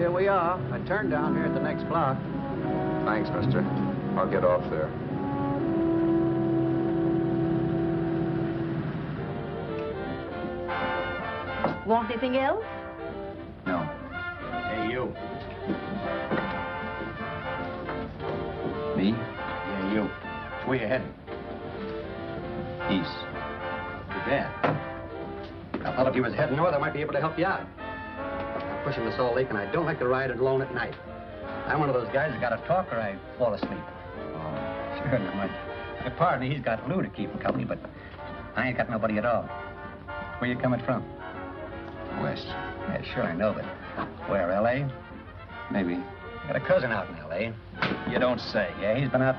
here we are. I turned down here at the next block. Thanks, mister. I'll get off there. Want anything else? No. Hey, you. Me? Yeah, you. Where you heading? East. Too bad. I thought if you was heading north, I might be able to help you out. I'm pushing the Salt Lake, and I don't like to ride it alone at night. I'm one of those guys that got to talk or I fall asleep. Oh. Sure, now, my partner, he's got Lou to keep him company, but I ain't got nobody at all. Where you coming from? West. Yeah, sure, I know, but where, L.A.? Maybe. I got a cousin out in L.A. You don't say. Yeah, he's been out.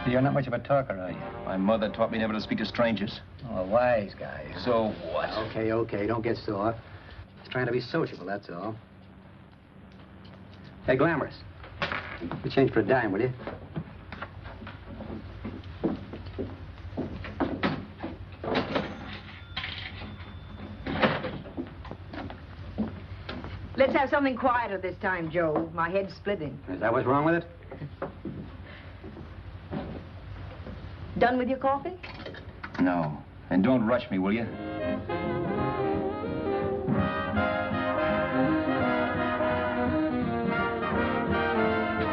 You're not much of a talker, are you? My mother taught me never to speak to strangers. Oh, a wise guy. So what? Okay, don't get sore. Just trying to be sociable, that's all. Hey, Glamorous. You change for a dime, will you? Let's have something quieter this time, Joe. My head's splitting. Is that what's wrong with it? Done with your coffee? No. And don't rush me, will you?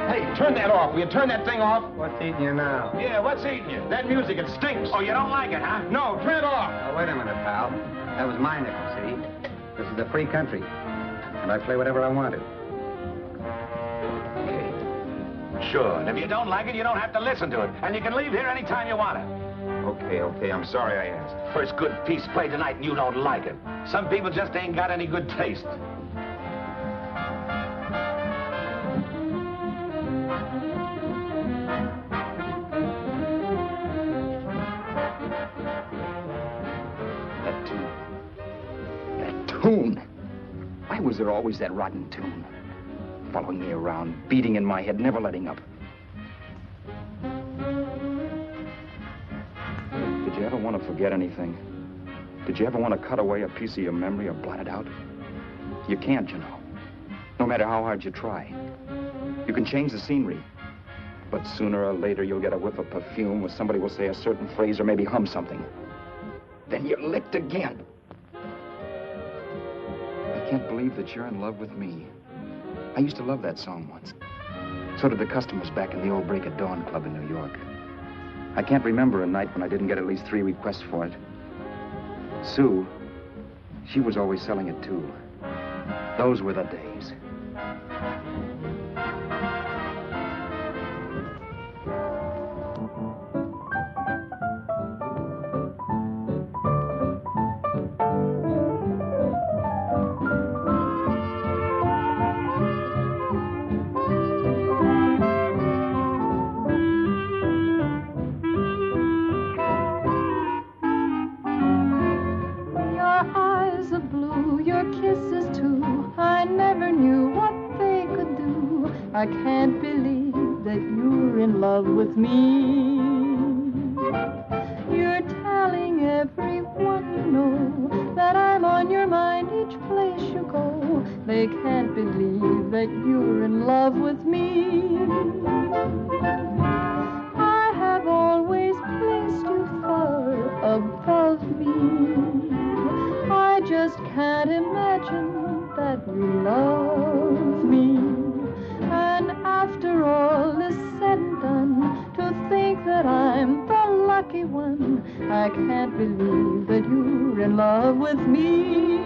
Hey, turn that off. Will you turn that thing off? What's eating you now? Yeah, what's eating you? That music, it stinks. Oh, you don't like it, huh? No, turn it off. Oh, wait a minute, pal. That was my nickel, see? This is a free country. And I play whatever I want to. Sure, and if you don't like it, you don't have to listen to it. And you can leave here anytime you want to. Okay, I'm sorry I asked. First good piece played tonight and you don't like it. Some people just ain't got any good taste. That tune. Why was there always that rotten tune? Following me around, beating in my head, never letting up. Did you ever want to forget anything? Did you ever want to cut away a piece of your memory or blot it out? You can't, you know. No matter how hard you try. You can change the scenery. But sooner or later, you'll get a whiff of perfume or somebody will say a certain phrase or maybe hum something. Then you're licked again. I can't believe that you're in love with me. I used to love that song once. So did the customers back in the old Break of Dawn Club in New York. I can't remember a night when I didn't get at least 3 requests for it. Sue, she was always selling it too. Those were the days. I can't believe that you're in love with me. You're telling everyone you know that I'm on your mind each place you go. They can't believe that you're in love with me. I have always placed you far above me. I just can't imagine that you love me. And after all is said and done, to think that I'm the lucky one, I can't believe that you're in love with me.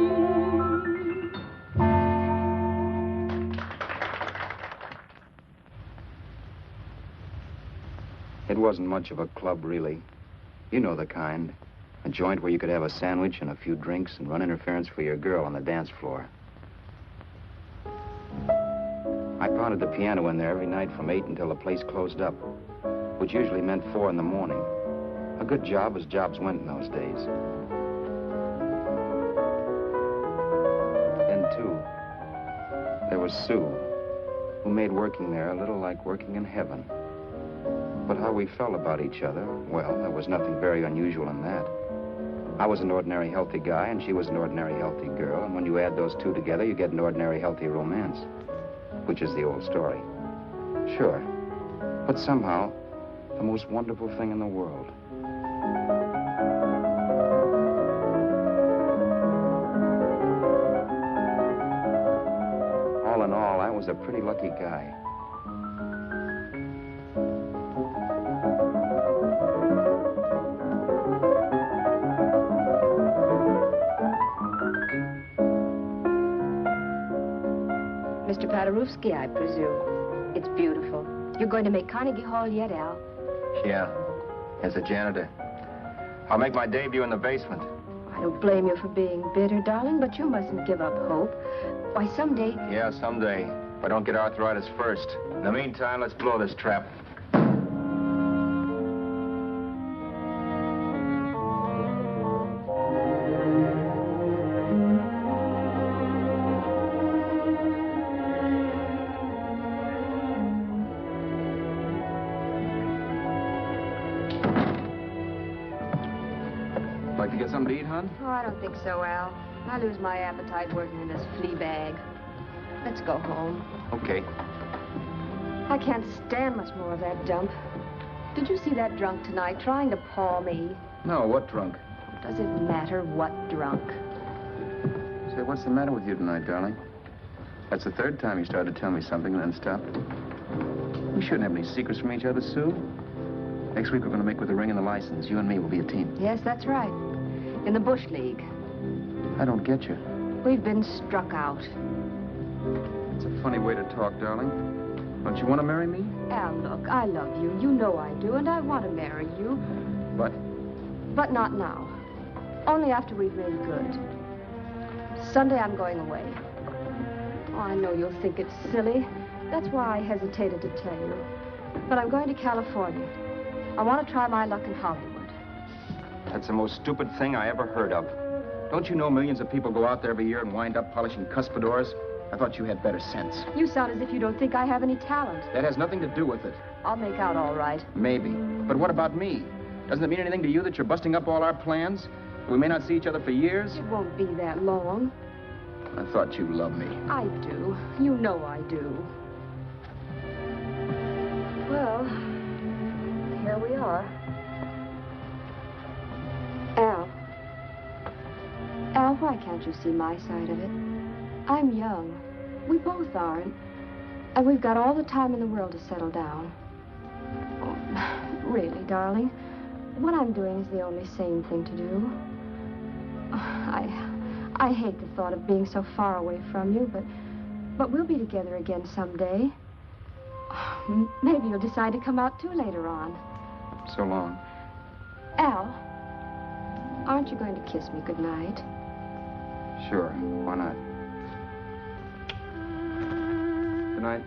It wasn't much of a club, really. You know the kind. A joint where you could have a sandwich and a few drinks and run interference for your girl on the dance floor. I pounded the piano in there every night from 8 until the place closed up, which usually meant 4 in the morning. A good job as jobs went in those days. Then, too, there was Sue, who made working there a little like working in heaven. But how we felt about each other, well, there was nothing very unusual in that. I was an ordinary healthy guy, and she was an ordinary healthy girl, and when you add those two together, you get an ordinary healthy romance, which is the old story. Sure, but somehow, the most wonderful thing in the world. All in all, I was a pretty lucky guy. Mr. Paderewski, I presume. It's beautiful. You're going to make Carnegie Hall yet, Al? Yeah, as a janitor. I'll make my debut in the basement. I don't blame you for being bitter, darling, but you mustn't give up hope. Why, someday... Yeah, someday. If I don't get arthritis first. In the meantime, let's blow this trap. Like to get something to eat, hon? Oh, I don't think so, Al. I lose my appetite working in this flea bag. Let's go home. Okay. I can't stand much more of that dump. Did you see that drunk tonight trying to paw me? No, what drunk? Does it matter what drunk? Say, what's the matter with you tonight, darling? That's the third time you started to tell me something and then stopped. We shouldn't have any secrets from each other, Sue. Next week, we're going to make with the ring and the license. You and me will be a team. Yes, that's right. In the Bush League. I don't get you. We've been struck out. It's a funny way to talk, darling. Don't you want to marry me? Al, look, I love you. You know I do, and I want to marry you. But? But not now. Only after we've made good. Sunday, I'm going away. Oh, I know you'll think it's silly. That's why I hesitated to tell you. But I'm going to California. I want to try my luck in Hollywood. That's the most stupid thing I ever heard of. Don't you know millions of people go out there every year and wind up polishing cuspidors? I thought you had better sense. You sound as if you don't think I have any talent. That has nothing to do with it. I'll make out all right. Maybe. But what about me? Doesn't it mean anything to you that you're busting up all our plans? We may not see each other for years? It won't be that long. I thought you loved me. I do. You know I do. Well, here we are. Al, why can't you see my side of it? I'm young. We both are. And we've got all the time in the world to settle down. Oh, really, darling, what I'm doing is the only sane thing to do. I hate the thought of being so far away from you, but we'll be together again someday. Maybe you'll decide to come out too later on. So long. Al, aren't you going to kiss me goodnight? Sure. Why not? Good night.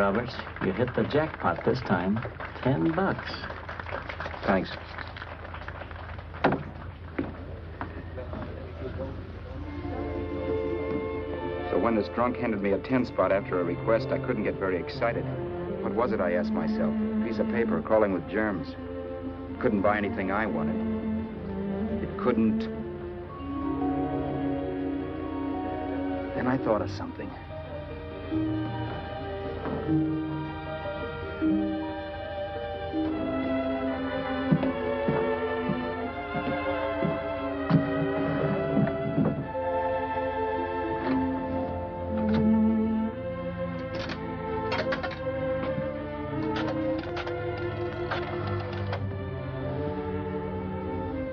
Roberts. You hit the jackpot this time. $10. Thanks. So when this drunk handed me a 10 spot after a request, I couldn't get very excited. What was it, I asked myself? A piece of paper crawling with germs. It couldn't buy anything I wanted. It couldn't... Then I thought of something.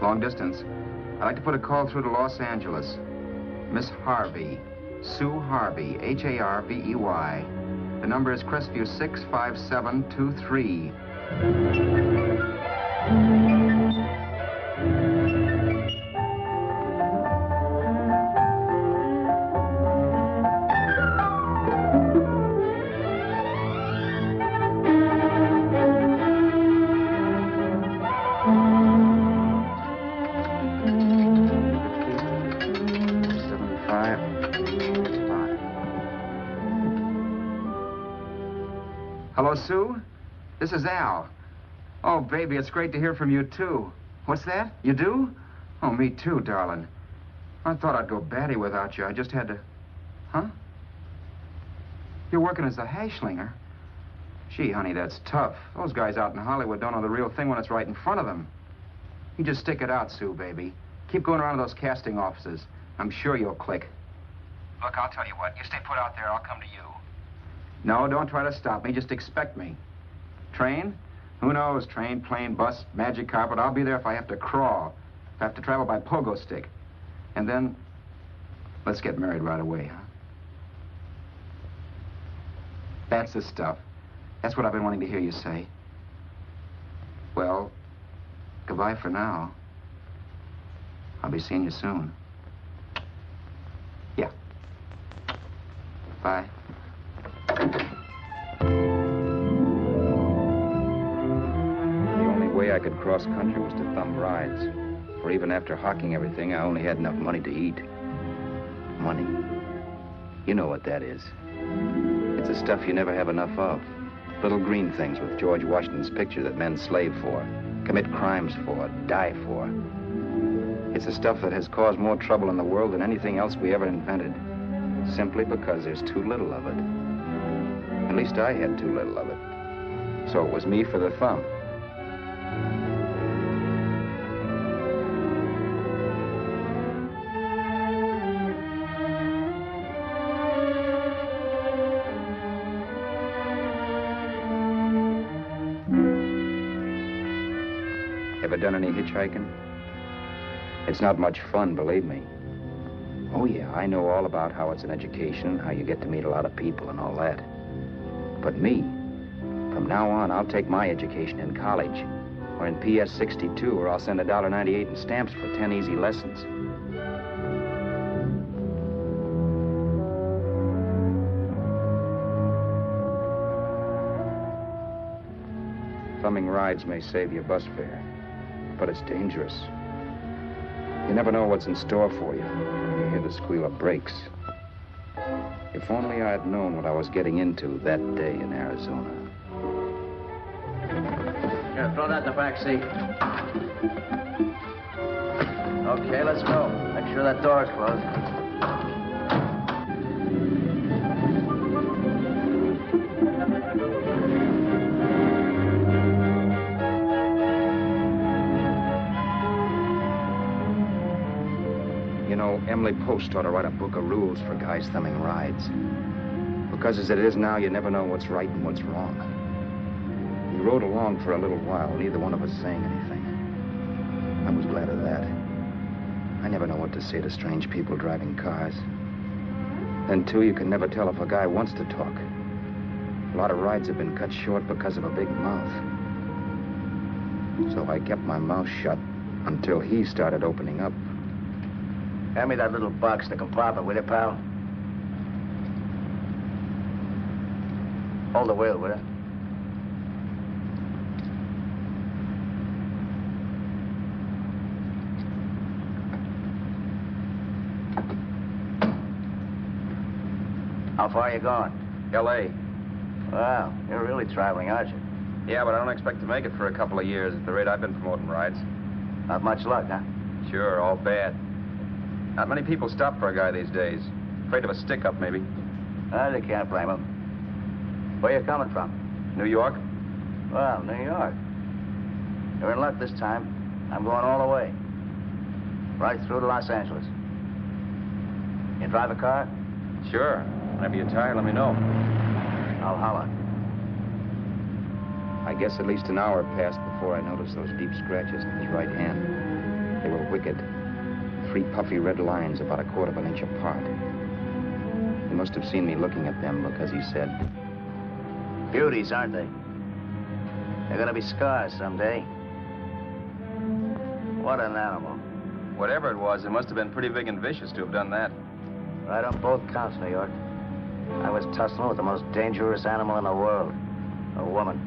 Long distance. I'd like to put a call through to Los Angeles. Miss Harvey. Sue Harvey, Harvey. The number is Crestview 65723. Hello, Sue? This is Al. Oh, baby, it's great to hear from you, too. What's that? You do? Oh, me too, darling. I thought I'd go batty without you. I just had to... Huh? You're working as a hashlinger? Gee, honey, that's tough. Those guys out in Hollywood don't know the real thing when it's right in front of them. You just stick it out, Sue, baby. Keep going around to those casting offices. I'm sure you'll click. Look, I'll tell you what. You stay put out there, I'll come to you. No, don't try to stop me. Just expect me. Train? Who knows? Train, plane, bus, magic carpet. I'll be there if I have to crawl. If I have to travel by pogo stick. And then, let's get married right away, huh? That's the stuff. That's what I've been wanting to hear you say. Well, goodbye for now. I'll be seeing you soon. Yeah. Bye. The only way I could cross country was to thumb rides. For even after hawking everything, I only had enough money to eat. Money. You know what that is. It's the stuff you never have enough of. Little green things with George Washington's picture that men slave for, commit crimes for, die for. It's the stuff that has caused more trouble in the world than anything else we ever invented. Simply because there's too little of it. At least I had too little of it. So it was me for the thumb. Ever done any hitchhiking? It's not much fun, believe me. Oh, yeah, I know all about how it's an education, how you get to meet a lot of people and all that. But me, from now on, I'll take my education in college, or in PS 62, or I'll send $1.98 in stamps for 10 easy lessons. Thumbing rides may save you bus fare, but it's dangerous. You never know what's in store for you. You hear the squeal of brakes. If only I had known what I was getting into that day in Arizona. Here, throw that in the back seat. Okay, let's go. Make sure that door is closed. Emily Post ought to write a book of rules for guys thumbing rides. Because as it is now, you never know what's right and what's wrong. We rode along for a little while, neither one of us saying anything. I was glad of that. I never know what to say to strange people driving cars. Then, too, you can never tell if a guy wants to talk. A lot of rides have been cut short because of a big mouth. So I kept my mouth shut until he started opening up. Hand me that little box in the compartment, will you, pal? Hold the wheel, will you? How far are you going? L.A. Wow, you're really traveling, aren't you? Yeah, but I don't expect to make it for a couple of years at the rate I've been promoting rides. Not much luck, huh? Sure, all bad. Not many people stop for a guy these days. Afraid of a stick-up, maybe. Well, you can't blame them. Where you coming from? New York? Well, New York. You're in luck this time. I'm going all the way. Right through to Los Angeles. You drive a car? Sure. Whenever you're tired, let me know. I'll holler. I guess at least an hour passed before I noticed those deep scratches in his right hand. They were wicked. 3 puffy red lines about a quarter of an inch apart. He must have seen me looking at them because he said, Beauties, aren't they? They're gonna be scars someday. What an animal. Whatever it was, it must have been pretty big and vicious to have done that. Right on both counts, New York. I was tussling with the most dangerous animal in the world. A woman.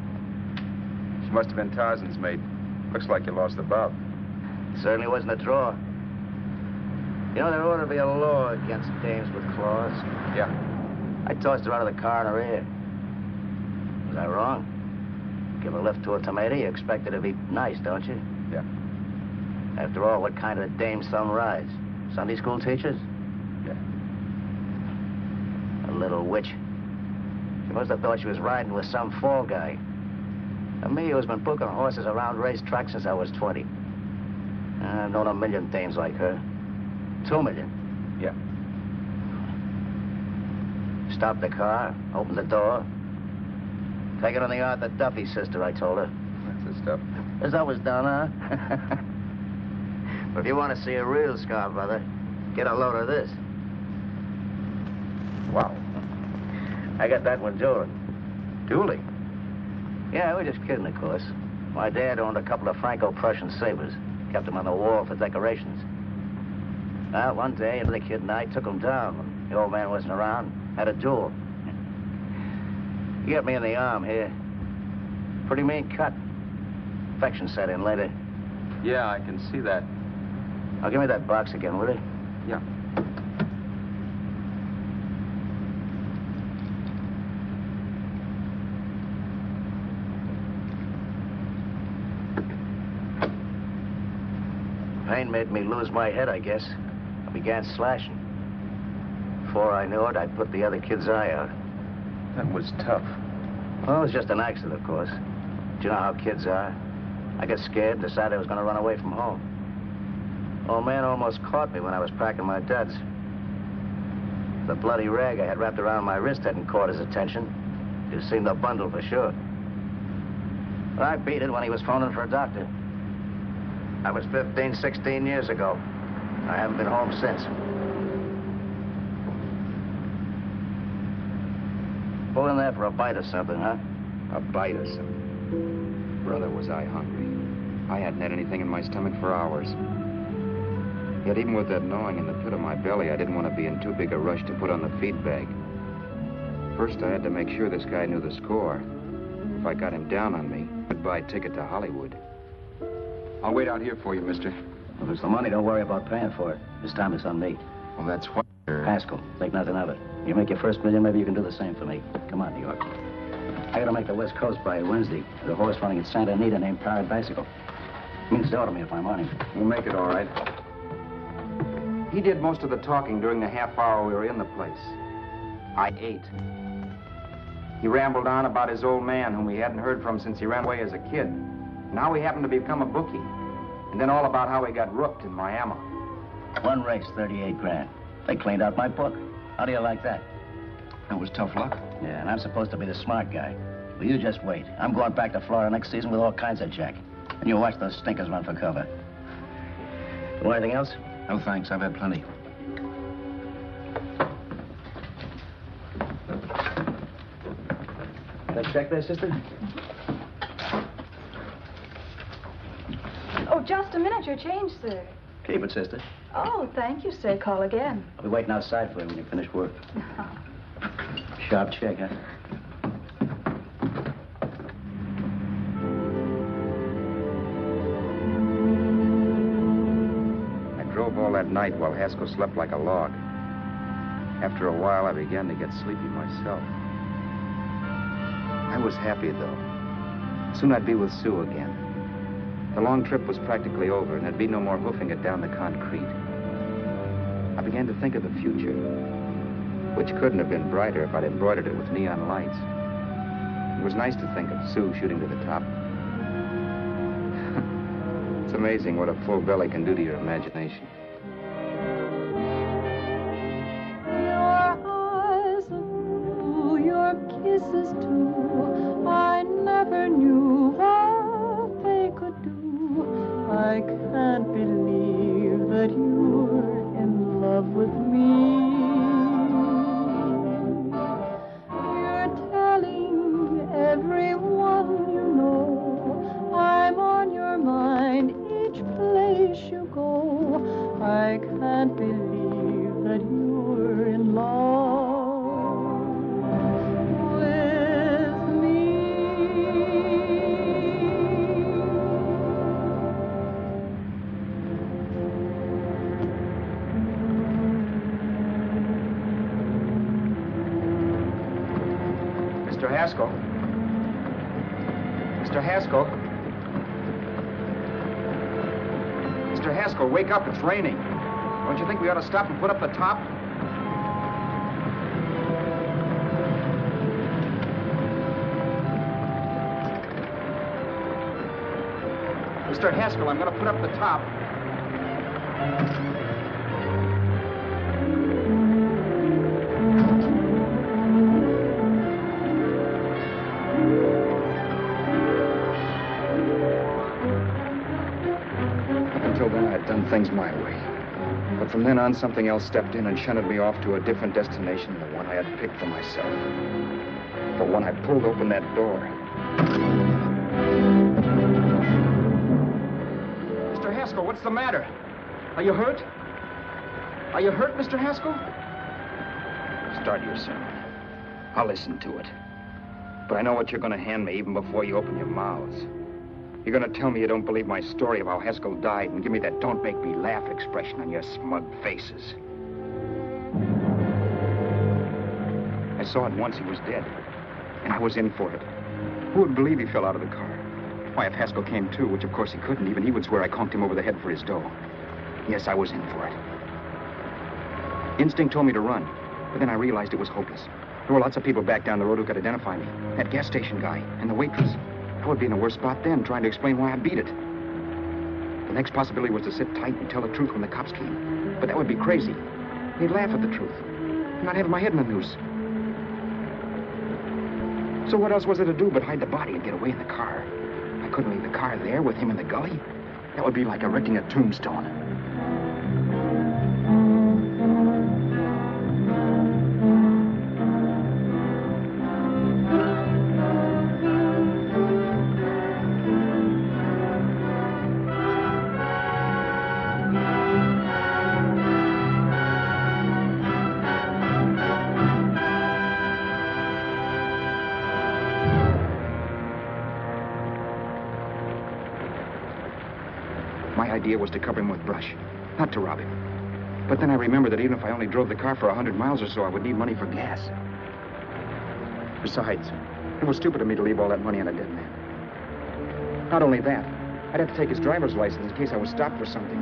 She must have been Tarzan's mate. Looks like you lost the bout. Certainly wasn't a draw. You know, there ought to be a law against dames with claws. Yeah. I tossed her out of the car in her ear. Was I wrong? Give a lift to a tomato, you expect her to be nice, don't you? Yeah. After all, what kind of a dame's son rides? Sunday school teachers? Yeah. A little witch. She must have thought she was riding with some fall guy. And me, who's been booking horses around racetracks since I was 20. I've known a million dames like her. 2 million. Yeah. Stopped the car, opened the door. Take it on the Arthur Duffy sister, I told her. That's the stuff. As that was done, huh? But if you want to see a real scar, brother, get a load of this. Wow. I got that one dueling. Dueling? Yeah, we're just kidding, of course. My dad owned a couple of Franco-Prussian sabers. Kept them on the wall for decorations. Well, one day, the kid and I took them down when the old man wasn't around. Had a duel. He got me in the arm here. Pretty mean cut. Infection set in later. Yeah, I can see that. Now, give me that box again, will you? Yeah. Pain made me lose my head, I guess. I began slashing. Before I knew it, I'd put the other kid's eye out. That was tough. Well, it was just an accident, of course. Do you know how kids are? I got scared and decided I was going to run away from home. Old man almost caught me when I was packing my duds. The bloody rag I had wrapped around my wrist hadn't caught his attention. You'd seen the bundle for sure. But I beat it when he was phoning for a doctor. That was 15, 16 years ago. I haven't been home since. Pull in there for a bite or something, huh? a bite or something. Brother, was I hungry. I hadn't had anything in my stomach for hours. Yet even with that gnawing in the pit of my belly, I didn't want to be in too big a rush to put on the feed bag. First, I had to make sure this guy knew the score. If I got him down on me, goodbye ticket to Hollywood. I'll wait out here for you, mister. Well, if it's the money, don't worry about paying for it. This time it's on me. Well, that's what... Haskell, think nothing of it. You make your first million, maybe you can do the same for me. Come on, New York. I gotta make the West Coast by Wednesday. There's a horse running at Santa Anita named Pirate Bicycle. Means dough to me if I'm on him. We'll make it all right. He did most of the talking during the half hour we were in the place. I ate. He rambled on about his old man, whom he hadn't heard from since he ran away as a kid. Now he happened to become a bookie. And then all about how he got rooked in Miami. One race, 38 grand. They cleaned out my book. How do you like that? That was tough luck. Yeah, and I'm supposed to be the smart guy. Well, you just wait. I'm going back to Florida next season with all kinds of jack. And you watch those stinkers run for cover. You want anything else? No, thanks. I've had plenty. That check there, sister? Oh, just a minute. Your change, sir. Keep it, sister. Oh, thank you, sir. Call again. I'll be waiting outside for you when you finish work. Sharp check, huh? that night while Haskell slept like a log. After a while, I began to get sleepy myself. I was happy, though. Soon I'd be with Sue again. The long trip was practically over, and there'd be no more hoofing it down the concrete. I began to think of the future, which couldn't have been brighter if I'd embroidered it with neon lights. It was nice to think of Sue shooting to the top. It's amazing what a full belly can do to your imagination. Your eyes are blue, your kisses too. I never knew what they could do. I can't believe that you're in love with me. You're telling everyone you know I'm on your mind each place you go. I can't believe that you're in love with me. Mr. Haskell? Mr. Haskell? Mr. Haskell, wake up. It's raining. Don't you think we ought to stop and put up the top? Mr. Haskell, I'm going to put up the top. Until then, I'd done things my way. But from then on, something else stepped in and shunted me off to a different destination than the one I had picked for myself. But when I pulled open that door... Mr. Haskell, what's the matter? Are you hurt? Are you hurt, Mr. Haskell? Start your sermon. I'll listen to it. But I know what you're going to hand me even before you open your mouths. You're going to tell me you don't believe my story of how Haskell died and give me that don't make me laugh expression on your smug faces. I saw at once he was dead, and I was in for it. Who would believe he fell out of the car? Why, if Haskell came too, which of course he couldn't, even he would swear I conked him over the head for his dough. Yes, I was in for it. Instinct told me to run, but then I realized it was hopeless. There were lots of people back down the road who could identify me. That gas station guy and the waitress. I would be in a worse spot then, trying to explain why I beat it. The next possibility was to sit tight and tell the truth when the cops came. But that would be crazy. They'd laugh at the truth. And I'd have my head in the noose. So what else was there to do but hide the body and get away in the car? I couldn't leave the car there with him in the gully. That would be like erecting a tombstone. My idea was to cover him with brush, not to rob him. But then I remembered that even if I only drove the car for 100 miles or so, I would need money for gas. Besides, it was stupid of me to leave all that money on a dead man. Not only that, I'd have to take his driver's license in case I was stopped for something.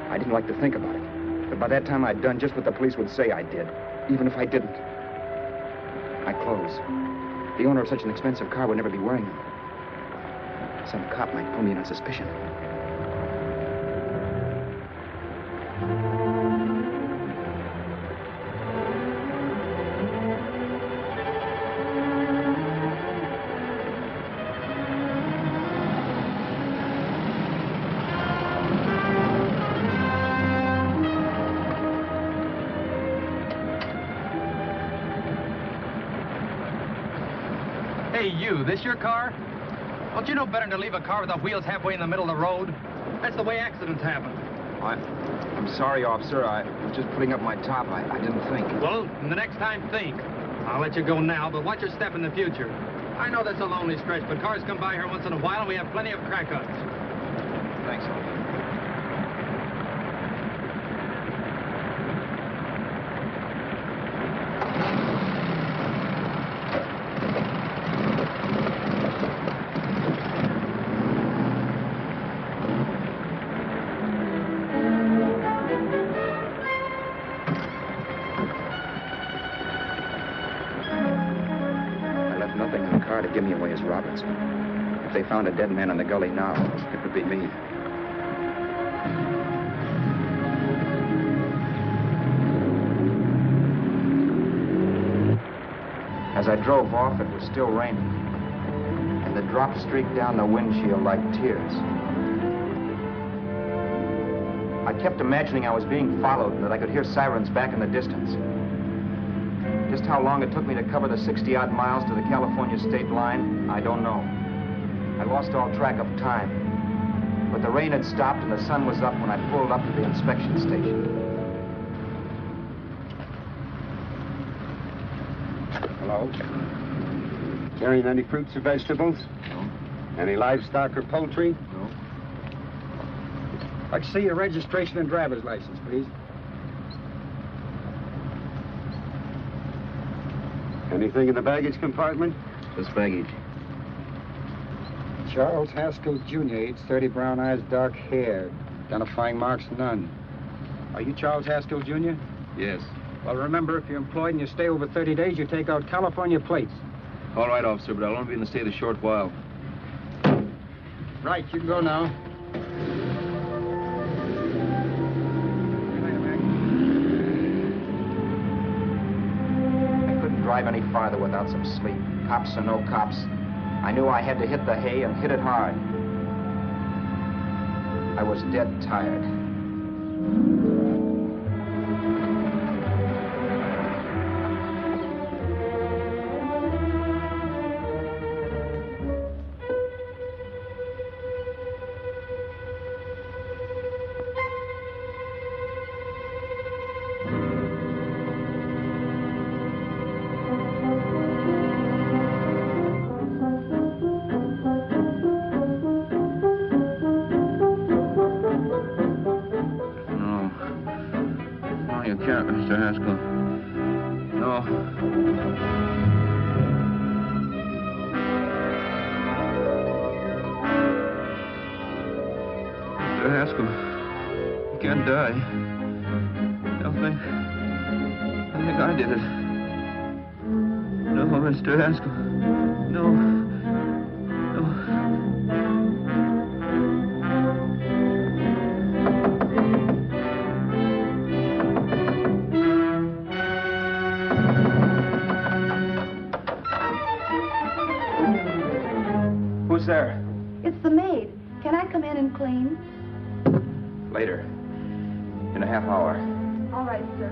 I didn't like to think about it, but by that time I'd done just what the police would say I did, even if I didn't. My clothes. The owner of such an expensive car would never be wearing them. Some cop might pull me in on suspicion. Hey, you, this your car? Don't you know better than to leave a car with the wheels halfway in the middle of the road? That's the way accidents happen. I'm sorry, officer. I was just putting up my top. I didn't think. Well, the next time, think. I'll let you go now, but watch your step in the future. I know that's a lonely stretch, but cars come by here once in a while, and we have plenty of crack-ups. Thanks, officer. Robertson. If they found a dead man in the gully now, it would be me. As I drove off, it was still raining, and the drops streaked down the windshield like tears. I kept imagining I was being followed and that I could hear sirens back in the distance. Just how long it took me to cover the 60-odd miles to the California state line, I don't know. I lost all track of time. But the rain had stopped and the sun was up when I pulled up to the inspection station. Hello? Carrying any fruits or vegetables? No. Any livestock or poultry? No. I'd like to see your registration and driver's license, please. Anything in the baggage compartment? Just baggage. Charles Haskell, Jr., age 30, brown eyes, dark hair. Identifying marks, none. Are you Charles Haskell, Jr.? Yes. Well, remember, if you're employed and you stay over 30 days, you take out California plates. All right, officer, but I'll only be in the state a short while. Right, you can go now. I couldn't drive any farther without some sleep. Cops or no cops, I knew I had to hit the hay and hit it hard. I was dead tired. Mr. Haskell. No. Mr. Haskell, you can't die. I think I did it. No, Mr. Haskell. No. Who's there? It's the maid. Can I come in and clean? Later. In a half hour. All right, sir.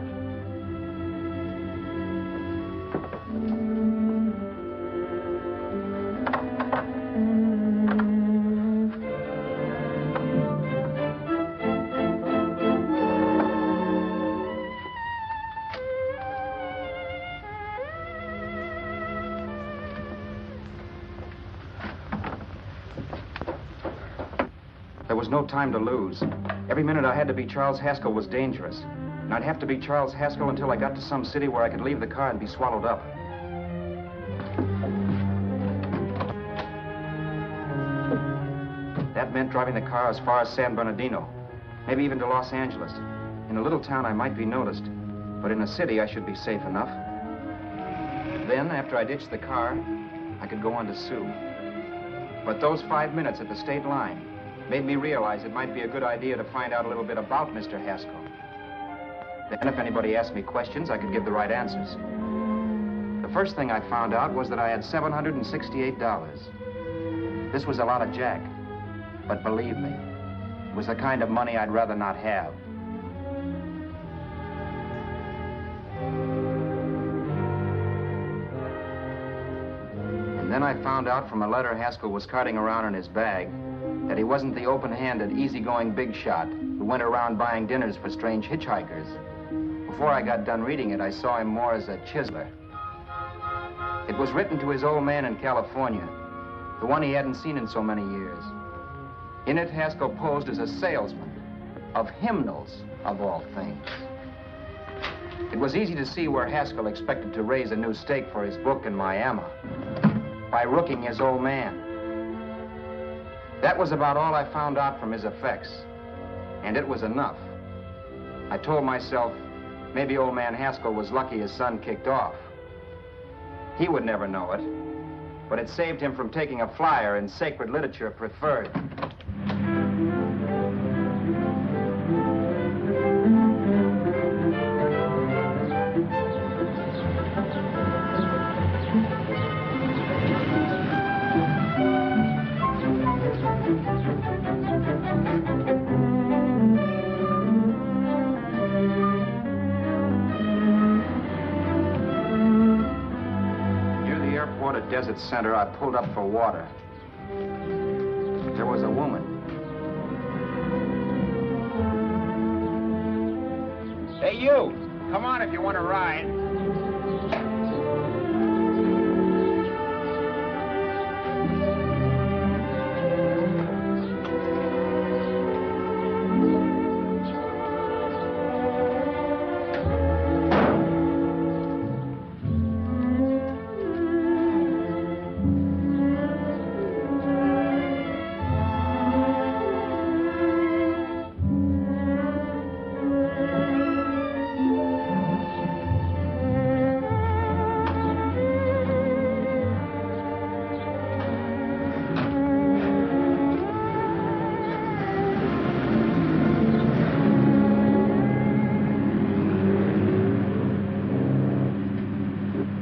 There was no time to lose. Every minute I had to be Charles Haskell was dangerous. And I'd have to be Charles Haskell until I got to some city where I could leave the car and be swallowed up. That meant driving the car as far as San Bernardino, maybe even to Los Angeles. In a little town, I might be noticed, but in a city, I should be safe enough. Then, after I ditched the car, I could go on to Sue. But those 5 minutes at the state line made me realize it might be a good idea to find out a little bit about Mr. Haskell. Then if anybody asked me questions, I could give the right answers. The first thing I found out was that I had $768. This was a lot of jack, but believe me, it was the kind of money I'd rather not have. And then I found out from a letter Haskell was carting around in his bag that he wasn't the open-handed, easygoing big shot who went around buying dinners for strange hitchhikers. Before I got done reading it, I saw him more as a chiseler. It was written to his old man in California, the one he hadn't seen in so many years. In it, Haskell posed as a salesman of hymnals, of all things. It was easy to see where Haskell expected to raise a new stake for his book in Miami by rooking his old man. That was about all I found out from his effects, and it was enough. I told myself, maybe old man Haskell was lucky his son kicked off. He would never know it, but it saved him from taking a flyer in sacred literature preferred. Desert Center, I pulled up for water. There was a woman. Hey, you! Come on if you want to ride.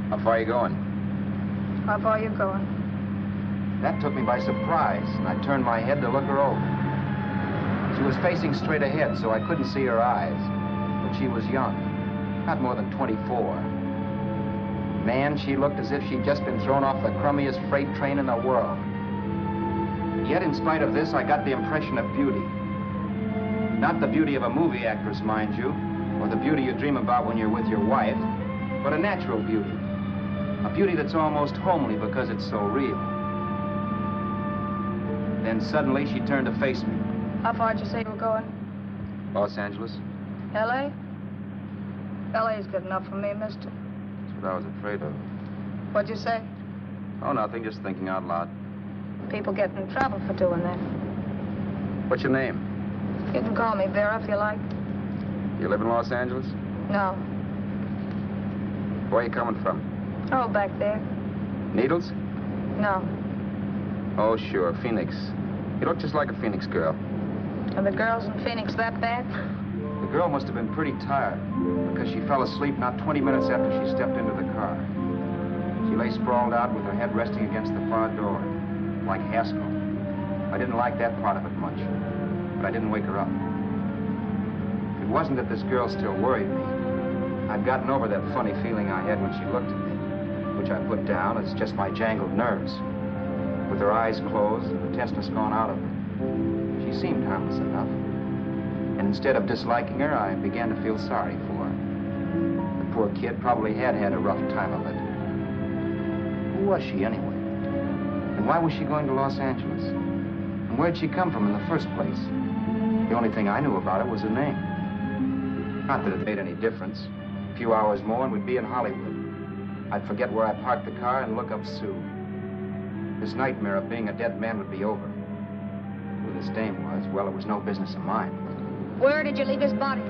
How far are you going? How far are you going? That took me by surprise, and I turned my head to look her over. She was facing straight ahead, so I couldn't see her eyes. But she was young, not more than 24. Man, she looked as if she'd just been thrown off the crummiest freight train in the world. Yet, in spite of this, I got the impression of beauty. Not the beauty of a movie actress, mind you, or the beauty you dream about when you're with your wife, but a natural beauty. A beauty that's almost homely because it's so real. Then suddenly she turned to face me. How far did you say you were going? Los Angeles? L.A.? L.A.'s good enough for me, mister. That's what I was afraid of. What'd you say? Oh, nothing, just thinking out loud. People get in trouble for doing that. What's your name? You can call me Vera if you like. You live in Los Angeles? No. Where are you coming from? Oh, back there. Needles? No. Oh, sure, Phoenix. You look just like a Phoenix girl. Are the girls in Phoenix that bad? The girl must have been pretty tired because she fell asleep not 20 minutes after she stepped into the car. She lay sprawled out with her head resting against the far door, like Haskell. I didn't like that part of it much, but I didn't wake her up. It wasn't that this girl still worried me. I'd gotten over that funny feeling I had when she looked at me, which I put down as just my jangled nerves. With her eyes closed and the tenseness gone out of her, she seemed harmless enough. And instead of disliking her, I began to feel sorry for her. The poor kid probably had had a rough time of it. Who was she anyway? And why was she going to Los Angeles? And where'd she come from in the first place? The only thing I knew about her was her name. Not that it made any difference. A few hours more and we'd be in Hollywood. I'd forget where I parked the car and look up Sue. This nightmare of being a dead man would be over. Who this dame was, well, it was no business of mine. Where did you leave his body?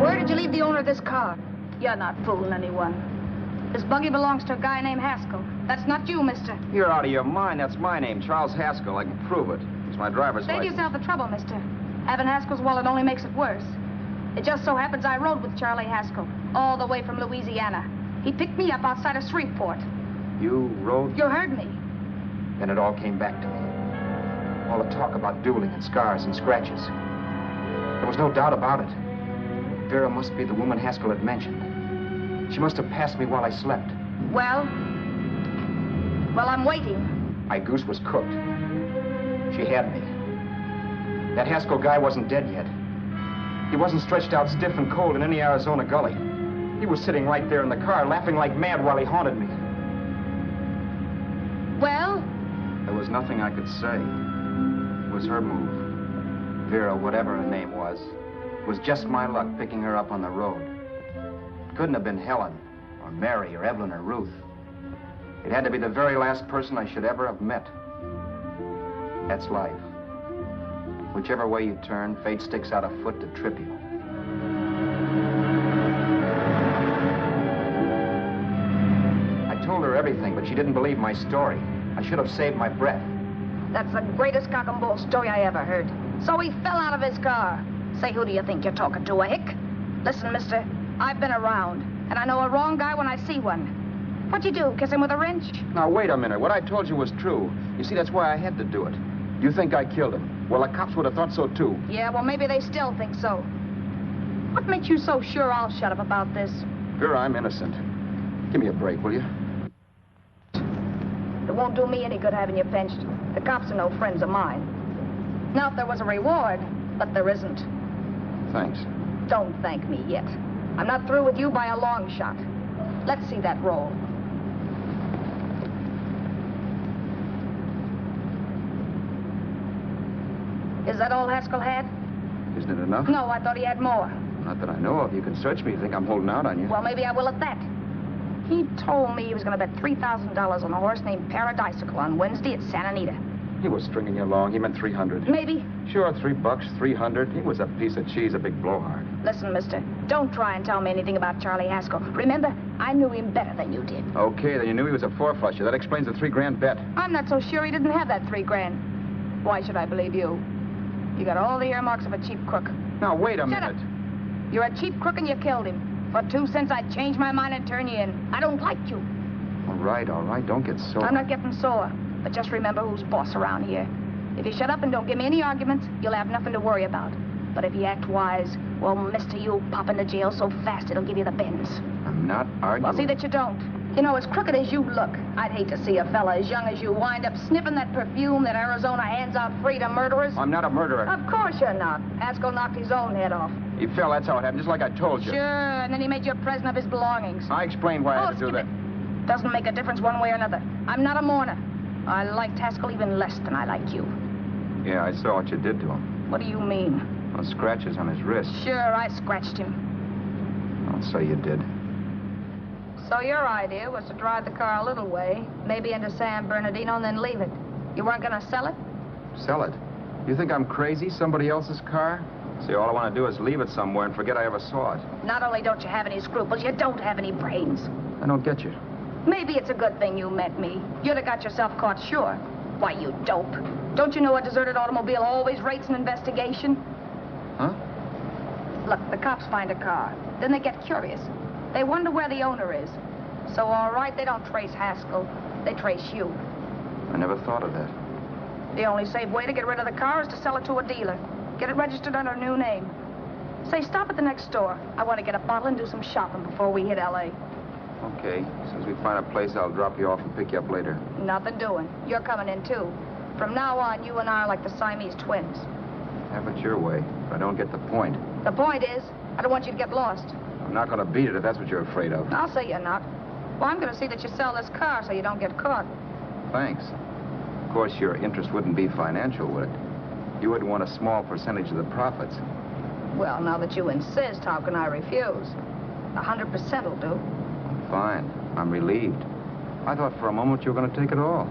Where did you leave the owner of this car? You're not fooling anyone. This buggy belongs to a guy named Haskell. That's not you, mister. You're out of your mind. That's my name, Charles Haskell. I can prove it. It's my driver's Save license. yourself the trouble, mister. Having Haskell's wallet only makes it worse. It just so happens I rode with Charlie Haskell all the way from Louisiana. He picked me up outside of Shreveport. You rode? You heard me. Then it all came back to me. All the talk about dueling and scars and scratches. There was no doubt about it. Vera must be the woman Haskell had mentioned. She must have passed me while I slept. Well, I'm waiting. My goose was cooked. She had me. That Haskell guy wasn't dead yet. He wasn't stretched out stiff and cold in any Arizona gully. He was sitting right there in the car, laughing like mad while he haunted me. Well? There was nothing I could say. It was her move. Vera, whatever her name was just my luck picking her up on the road. It couldn't have been Helen, or Mary, or Evelyn, or Ruth. It had to be the very last person I should ever have met. That's life. Whichever way you turn, fate sticks out a foot to trip you. I told her everything, but but she didn't believe my story. I should have saved my breath. That's the greatest cock and bull story I ever heard. So he fell out of his car. Say, who do you think you're talking to, a hick? Listen, mister, I've been around, and I know a wrong guy when I see one. What'd you do, kiss him with a wrench? Now, wait a minute. What I told you was true. You see, that's why I had to do it. You think I killed him. Well, the cops would have thought so, too. Yeah, well, maybe they still think so. What makes you so sure I'll shut up about this? Vera, I'm innocent. Give me a break, will you? It won't do me any good having you pinched. The cops are no friends of mine. Now, if there was a reward, but there isn't. Thanks. Don't thank me yet. I'm not through with you by a long shot. Let's see that roll. Is that all Haskell had? Isn't it enough? No, I thought he had more. Not that I know of. You can search me. You think I'm holding out on you? Well, maybe I will at that. He told me he was going to bet $3,000 on a horse named Paradisical on Wednesday at Santa Anita. He was stringing you along. He meant 300. Maybe. Sure, $3, 300. He was a piece of cheese, a big blowhard. Listen, mister, don't try and tell me anything about Charlie Haskell. Remember, I knew him better than you did. Okay, then you knew he was a four-flusher. That explains the $3,000 bet. I'm not so sure he didn't have that $3,000. Why should I believe you? You got all the earmarks of a cheap crook. Now, wait a minute. Shut up. You're a cheap crook and you killed him. For 2 cents, I'd change my mind and turn you in. I don't like you. All right. Don't get sore. I'm not getting sore. But just remember who's boss around here. If you shut up and don't give me any arguments, you'll have nothing to worry about. But if you act wise, well, mister, you'll pop into jail so fast it'll give you the bends. I'm not arguing. Well, see that you don't. You know, as crooked as you look, I'd hate to see a fella as young as you wind up sniffing that perfume that Arizona hands out free to murderers. I'm not a murderer. Of course you're not. Haskell knocked his own head off. He fell, that's how it happened, just like I told you. Sure, and then he made you a present of his belongings. I explained why I had to do that. Doesn't make a difference one way or another. I'm not a mourner. I liked Haskell even less than I like you. Yeah, I saw what you did to him. What do you mean? Well, scratches on his wrist. Sure, I scratched him. I'll say you did. So your idea was to drive the car a little way, maybe into San Bernardino, and then leave it. You weren't going to sell it? Sell it? You think I'm crazy? Somebody else's car? See, all I want to do is leave it somewhere and forget I ever saw it. Not only don't you have any scruples, you don't have any brains. I don't get you. Maybe it's a good thing you met me. You'd have got yourself caught, sure. Why, you dope. Don't you know a deserted automobile always rates an investigation? Huh? Look, the cops find a car. Then they get curious. They wonder where the owner is. So, all right, they don't trace Haskell. They trace you. I never thought of that. The only safe way to get rid of the car is to sell it to a dealer. Get it registered under a new name. Say, stop at the next store. I want to get a bottle and do some shopping before we hit L.A. Okay. As soon as we find a place, I'll drop you off and pick you up later. Nothing doing. You're coming in, too. From now on, you and I are like the Siamese twins. Have it your way, but I don't get the point. The point is, I don't want you to get lost. I'm not going to beat it if that's what you're afraid of. I'll say you're not. Well, I'm going to see that you sell this car so you don't get caught. Thanks. Of course, your interest wouldn't be financial, would it? You would want a small percentage of the profits. Well, now that you insist, how can I refuse? 100% will do. Fine. I'm relieved. I thought for a moment you were going to take it all.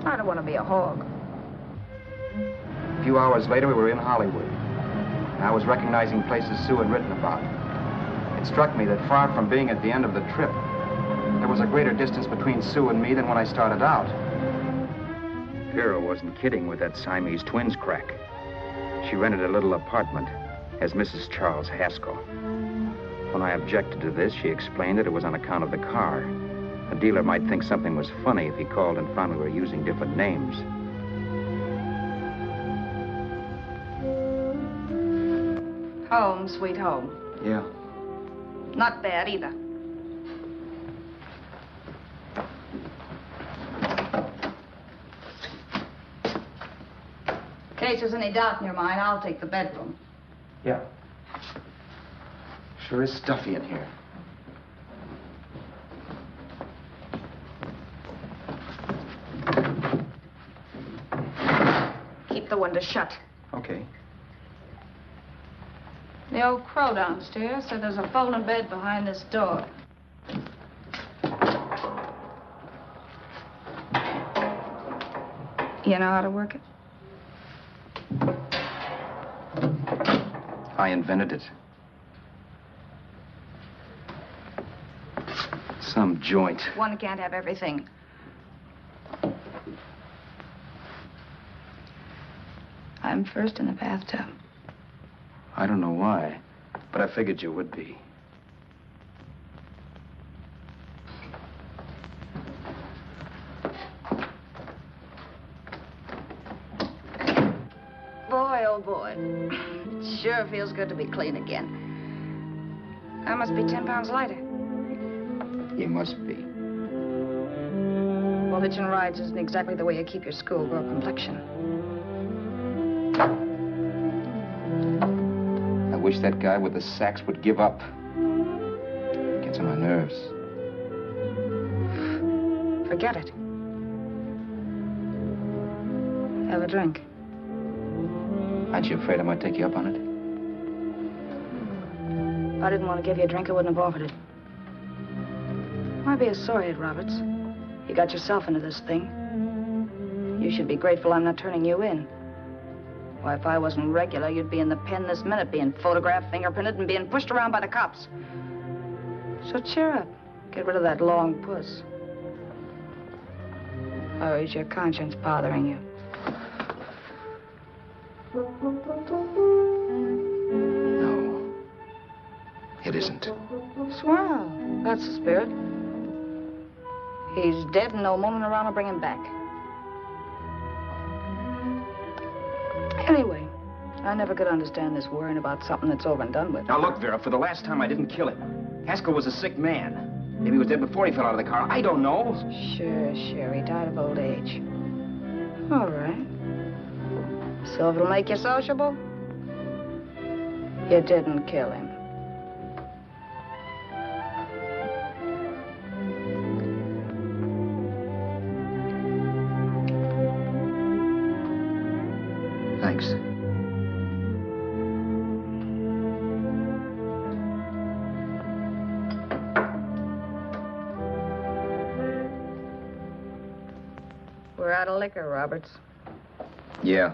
I don't want to be a hog. A few hours later, we were in Hollywood. And I was recognizing places Sue had written about. It struck me that far from being at the end of the trip, there was a greater distance between Sue and me than when I started out. Vera wasn't kidding with that Siamese twins crack. She rented a little apartment as Mrs. Charles Haskell. When I objected to this, she explained that it was on account of the car. The dealer might think something was funny if he called and found we were using different names. Home, sweet home. Yeah. Not bad either. In case there's any doubt in your mind, I'll take the bedroom. Yeah. Sure is stuffy in here. Keep the window shut. Okay. The old crow downstairs said there's a folding bed behind this door. You know how to work it? I invented it. Some joint. One can't have everything. I'm first in the bathtub. I don't know why, but I figured you would be. Boy, oh boy. It sure feels good to be clean again. I must be 10 pounds lighter. You must be. Well, hitching rides isn't exactly the way you keep your schoolgirl complexion. I wish that guy with the sacks would give up. Gets on my nerves. Forget it. Have a drink. Aren't you afraid I might take you up on it? If I didn't want to give you a drink, I wouldn't have offered it. Why be a sorehead, Roberts? You got yourself into this thing. You should be grateful I'm not turning you in. Why, if I wasn't regular, you'd be in the pen this minute, being photographed, fingerprinted, and being pushed around by the cops. So cheer up. Get rid of that long puss. Or is your conscience bothering you? No. It isn't. Swell. That's the spirit. He's dead and no mooning around will bring him back. Anyway, I never could understand this worrying about something that's over and done with. Now look, Vera, for the last time I didn't kill him. Haskell was a sick man. Maybe he was dead before he fell out of the car. I don't know. Sure. He died of old age. All right. So if it'll make you sociable, you didn't kill him. Thanks. We're out of liquor, Roberts. Yeah.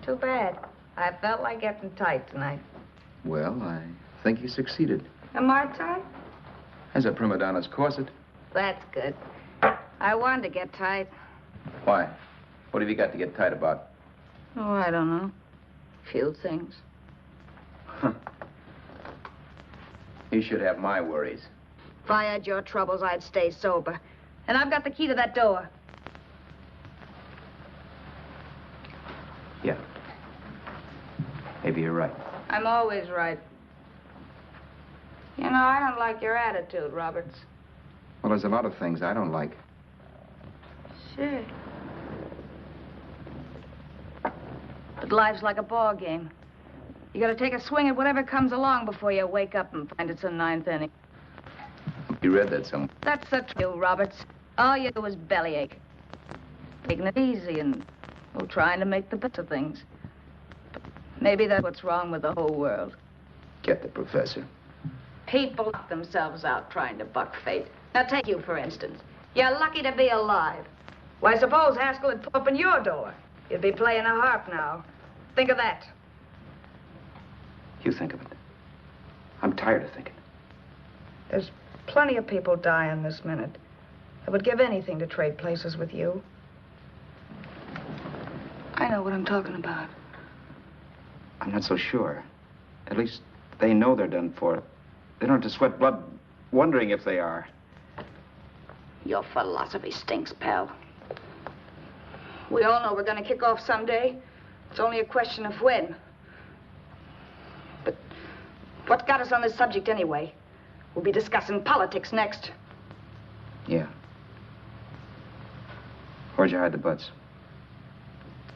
Too bad. I felt like getting tight tonight. Well, I think you succeeded. Am I tight? As a prima donna's corset. That's good. I wanted to get tight. Why? What have you got to get tight about? Oh, I don't know. Few things. You should have my worries. If I had your troubles, I'd stay sober. And I've got the key to that door. Yeah. Maybe you're right. I'm always right. You know, I don't like your attitude, Roberts. Well, there's a lot of things I don't like. Sure. But life's like a ball game. You gotta take a swing at whatever comes along before you wake up and find it's a ninth inning. You read that somewhere. That's the truth, Roberts. All you do is bellyache. Taking it easy and, well, trying to make the best of things. But maybe that's what's wrong with the whole world. Get the professor. People knock themselves out trying to buck fate. Now, take you, for instance. You're lucky to be alive. Why, suppose Haskell had opened your door. You'd be playing a harp now. Think of that. You think of it. I'm tired of thinking. There's plenty of people dying this minute. I would give anything to trade places with you. I know what I'm talking about. I'm not so sure. At least they know they're done for. They don't have to sweat blood wondering if they are. Your philosophy stinks, pal. We all know we're going to kick off someday. It's only a question of when. But what got us on this subject anyway? We'll be discussing politics next. Yeah. Where'd you hide the butts?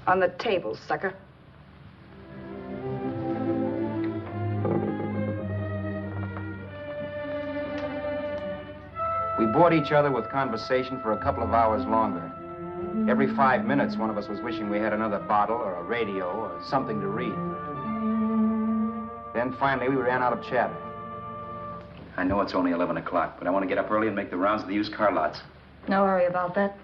On the table, sucker. We bored each other with conversation for a couple of hours longer. Every 5 minutes, one of us was wishing we had another bottle or a radio or something to read. Then finally, we ran out of chatter. I know it's only 11 o'clock, but I want to get up early and make the rounds of the used car lots. No hurry about that.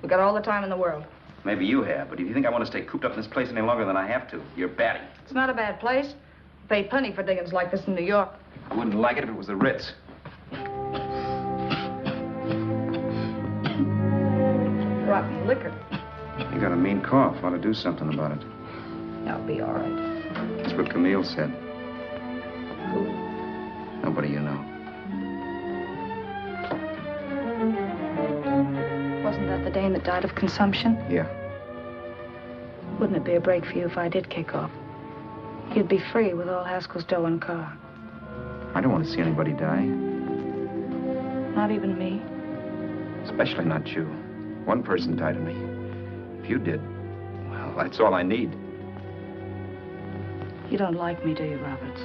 We got all the time in the world. Maybe you have, but if you think I want to stay cooped up in this place any longer than I have to, you're batty. It's not a bad place. Pay plenty for diggings like this in New York. I wouldn't like it if it was the Ritz. Rotten liquor. You got a mean cough. Ought to do something about it. I'll be all right. That's what Camille said. Who? Nobody you know. Wasn't that the dame that died of consumption? Yeah. Wouldn't it be a break for you if I did kick off? You'd be free with all Haskell's dough and car. I don't want to see anybody die. Not even me. Especially not you. One person died of me. If you did, well, that's all I need. You don't like me, do you, Roberts?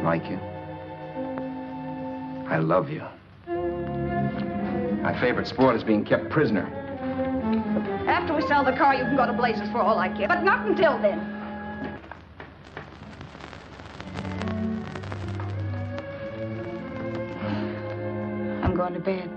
Like you? I love you. My favorite sport is being kept prisoner. After we sell the car, you can go to blazes for all I care. But not until then. I'm going to bed.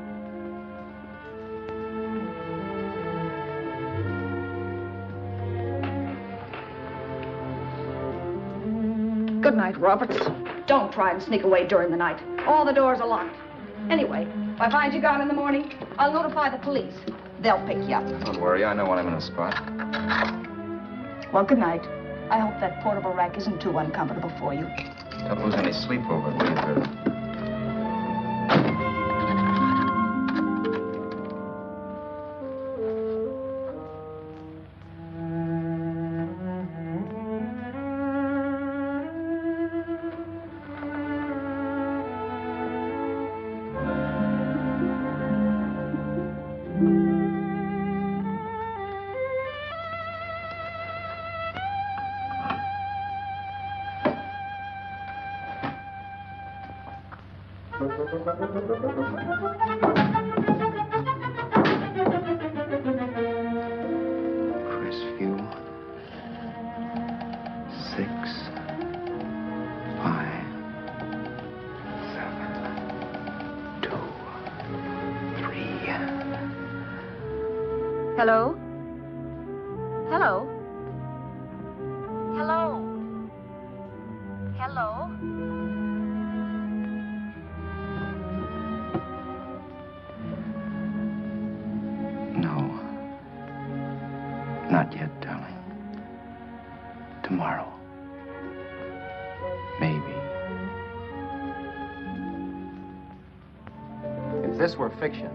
Good night, Roberts. Don't try and sneak away during the night. All the doors are locked. Anyway, if I find you gone in the morning, I'll notify the police. They'll pick you up. Don't worry, I know when I'm in a spot. Well, good night. I hope that portable rack isn't too uncomfortable for you. Don't lose any sleep over it, will you, Vera? Crestview. 6, 5, 7, 2, 3. Hello? Hello? Hello? Hello? No. Not yet, darling. Tomorrow. Maybe. If this were fiction,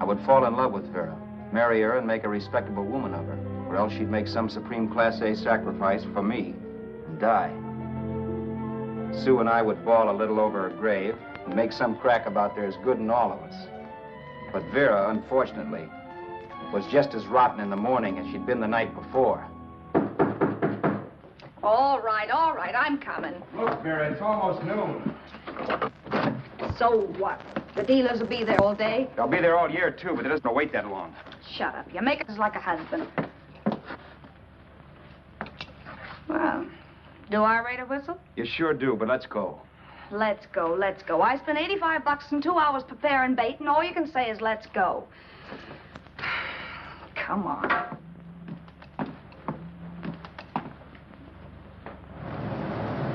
I would fall in love with Vera, marry her, and make a respectable woman of her. Or else she'd make some supreme Class A sacrifice for me and die. Sue and I would bawl a little over her grave and make some crack about there's good in all of us. But Vera, unfortunately, was just as rotten in the morning as she'd been the night before. All right, I'm coming. Look, Vera, it's almost noon. So what? The dealers will be there all day? They'll be there all year, too, but it doesn't wait that long. Shut up. You make it like a husband. Well, do I rate a whistle? You sure do, but let's go. Let's go, let's go. I spent $85 in 2 hours preparing bait, and all you can say is let's go. Come on.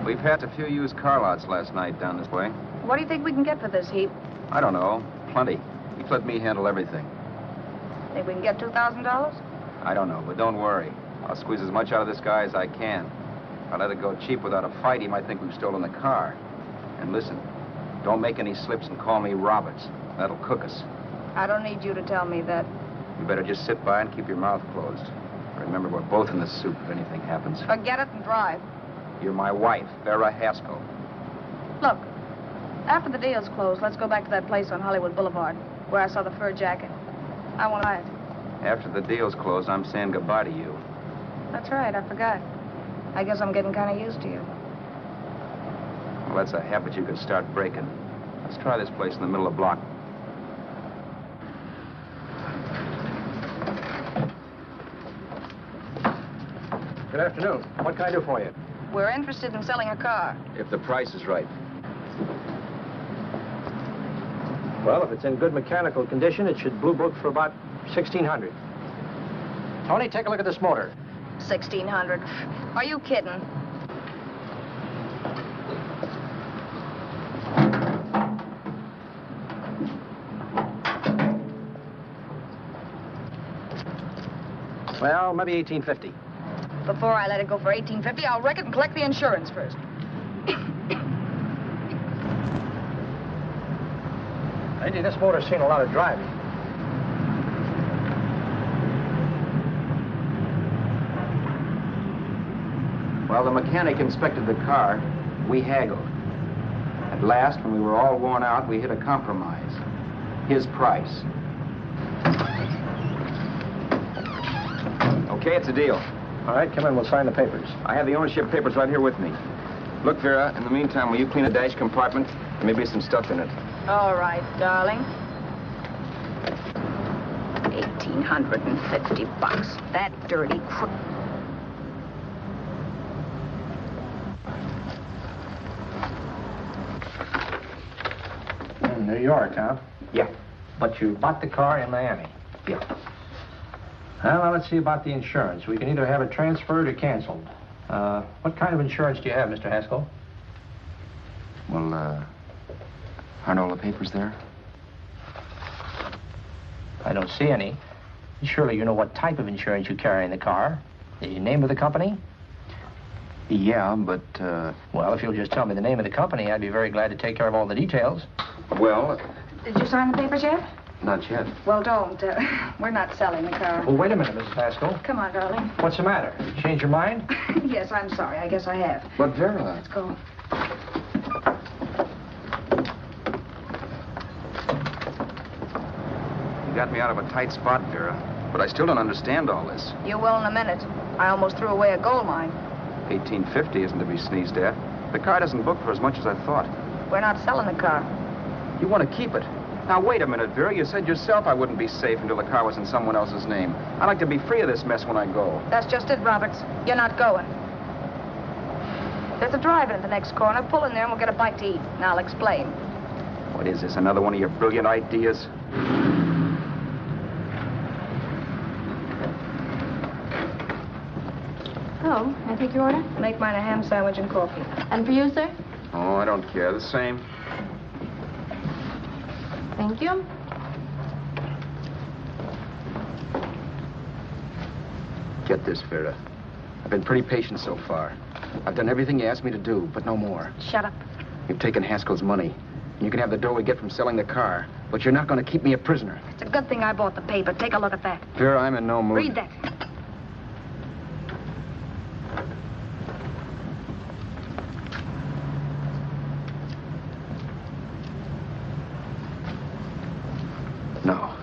We've had a few used car lots last night down this way. What do you think we can get for this heap? I don't know. Plenty. You let me handle everything. Think we can get $2,000? I don't know, but don't worry. I'll squeeze as much out of this guy as I can. If I let it go cheap without a fight, he might think we've stolen the car. And listen, don't make any slips and call me Roberts. That'll cook us. I don't need you to tell me that. You better just sit by and keep your mouth closed. Remember, we're both in the soup if anything happens. Forget it and drive. You're my wife, Vera Haskell. Look, after the deal's closed, let's go back to that place on Hollywood Boulevard where I saw the fur jacket. I want to buy it. After the deal's closed, I'm saying goodbye to you. That's right, I forgot. I guess I'm getting kind of used to you. Well, that's a habit you could start breaking. Let's try this place in the middle of the block. Good afternoon. What can I do for you? We're interested in selling a car. If the price is right. Well, if it's in good mechanical condition, it should blue book for about $1,600. Tony, take a look at this motor. $1,600. Are you kidding? Well, maybe $1,850. Before I let it go for $18.50, I'll wreck it and collect the insurance first. Lady, this motor's seen a lot of driving. While the mechanic inspected the car, we haggled. At last, when we were all worn out, we hit a compromise. His price. Okay, it's a deal. All right, come in. We'll sign the papers. I have the ownership papers right here with me. Look, Vera, in the meantime, will you clean the dash compartment? There may be some stuff in it. All right, darling. $1,850. That dirty crook. In New York, huh? Yeah. But you bought the car in Miami. Yeah. Well, now let's see about the insurance. We can either have it transferred or canceled. What kind of insurance do you have, Mr. Haskell? Well, aren't all the papers there? I don't see any. Surely you know what type of insurance you carry in the car. The name of the company? Yeah, but, Well, if you'll just tell me the name of the company, I'd be very glad to take care of all the details. well, Did you sign the papers yet? not yet. Well, don't. We're not selling the car. Well, wait a minute, Mrs. Haskell. Come on, darling. What's the matter? Change your mind? Yes, I'm sorry. I guess I have. But, Vera... Let's go. You got me out of a tight spot, Vera. But I still don't understand all this. You will in a minute. I almost threw away a gold mine. $18.50 isn't to be sneezed at. The car doesn't book for as much as I thought. We're not selling the car. You want to keep it. Now, wait a minute, Vera. You said yourself I wouldn't be safe until the car was in someone else's name. I'd like to be free of this mess when I go. That's just it, Roberts. You're not going. There's a drive-in at the next corner. Pull in there and we'll get a bite to eat. And I'll explain. What is this, another one of your brilliant ideas? Oh, I take your order? Make mine a ham sandwich and coffee. And for you, sir? Oh, I don't care. The same. Thank you. Get this, Vera. I've been pretty patient so far. I've done everything you asked me to do, but no more. Shut up. You've taken Haskell's money. And you can have the dough we get from selling the car. But you're not going to keep me a prisoner. It's a good thing I bought the paper. Take a look at that. Vera, I'm in no mood. Read that. No.